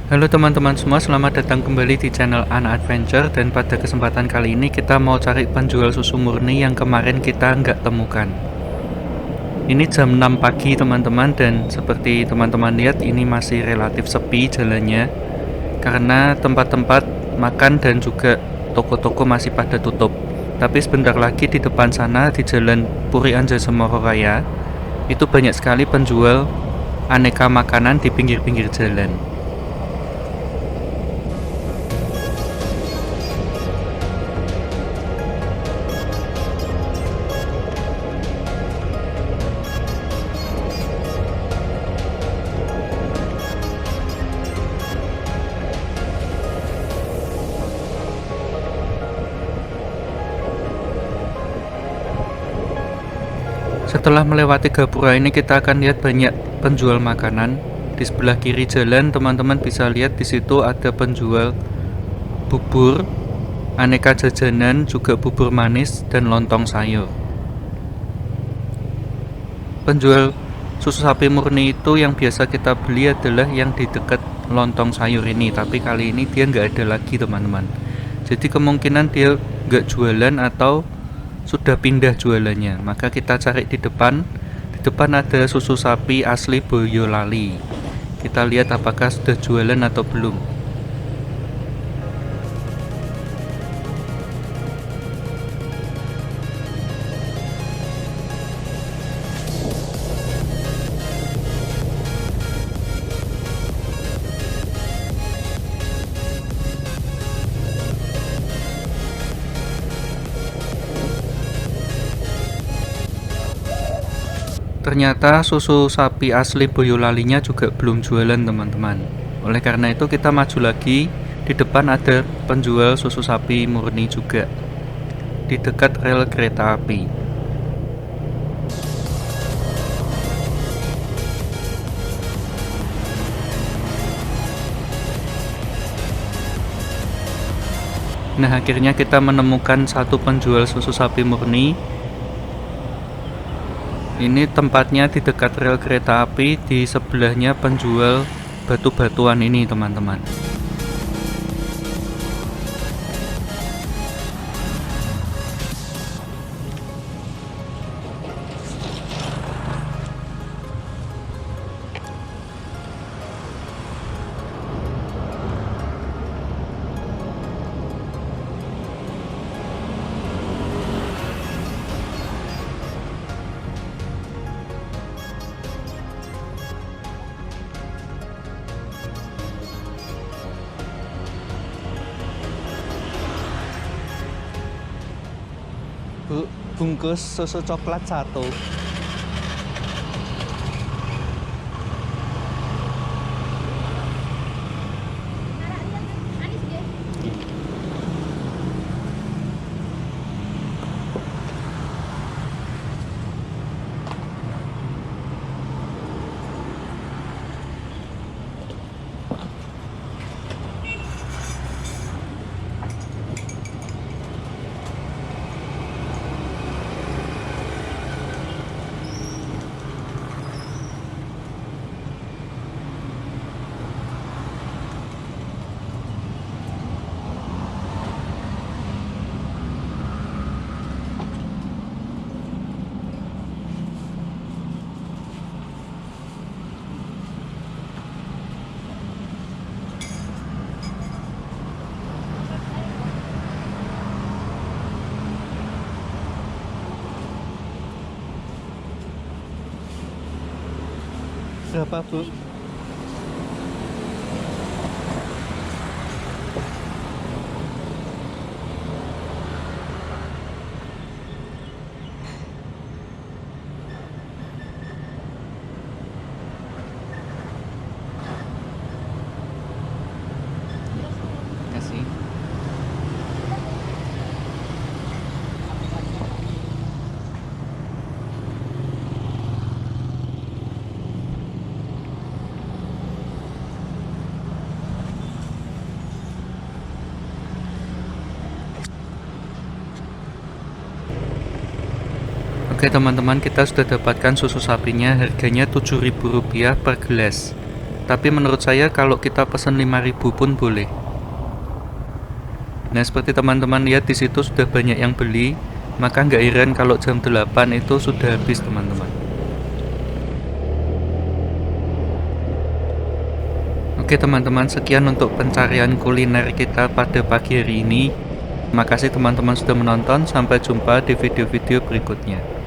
Halo teman-teman semua, selamat datang kembali di channel Ana Adventure. Dan pada kesempatan kali ini kita mau cari penjual susu murni yang kemarin kita nggak temukan. Ini jam 6 pagi teman-teman, dan seperti teman-teman lihat ini masih relatif sepi jalannya karena tempat-tempat makan dan juga toko-toko masih pada tutup. Tapi sebentar lagi di depan sana di jalan Puri Anjasemoro Raya itu banyak sekali penjual aneka makanan di pinggir-pinggir jalan. Setelah melewati gapura ini kita akan lihat banyak penjual makanan. Di sebelah kiri jalan teman-teman bisa lihat di situ ada penjual bubur, aneka jajanan, juga bubur manis dan lontong sayur. Penjual susu sapi murni itu yang biasa kita beli adalah yang di dekat lontong sayur ini, tapi kali ini dia nggak ada lagi teman-teman. Jadi kemungkinan dia nggak jualan atau sudah pindah jualannya. Maka kita cari di depan. Di depan ada susu sapi asli Boyolali. Kita lihat apakah sudah jualan atau belum. Ternyata susu sapi asli Boyolalinya juga belum jualan teman-teman. Oleh karena itu kita maju lagi. Di depan ada penjual susu sapi murni juga di dekat rel kereta api. Nah, akhirnya kita menemukan satu penjual susu sapi murni. Ini tempatnya di dekat rel kereta api, di sebelahnya penjual batu-batuan ini teman-teman. Bu, bungkus susu coklat satu. Berapa, Bu? Kasih. Oke teman-teman, kita sudah dapatkan susu sapinya, harganya Rp7.000 per gelas. Tapi menurut saya kalau kita pesen 5.000 pun boleh. Nah, seperti teman-teman lihat di situ sudah banyak yang beli, maka nggak heran kalau jam 8 itu sudah habis, teman-teman. Oke teman-teman, sekian untuk pencarian kuliner kita pada pagi hari ini. Terima kasih teman-teman sudah menonton, sampai jumpa di video-video berikutnya.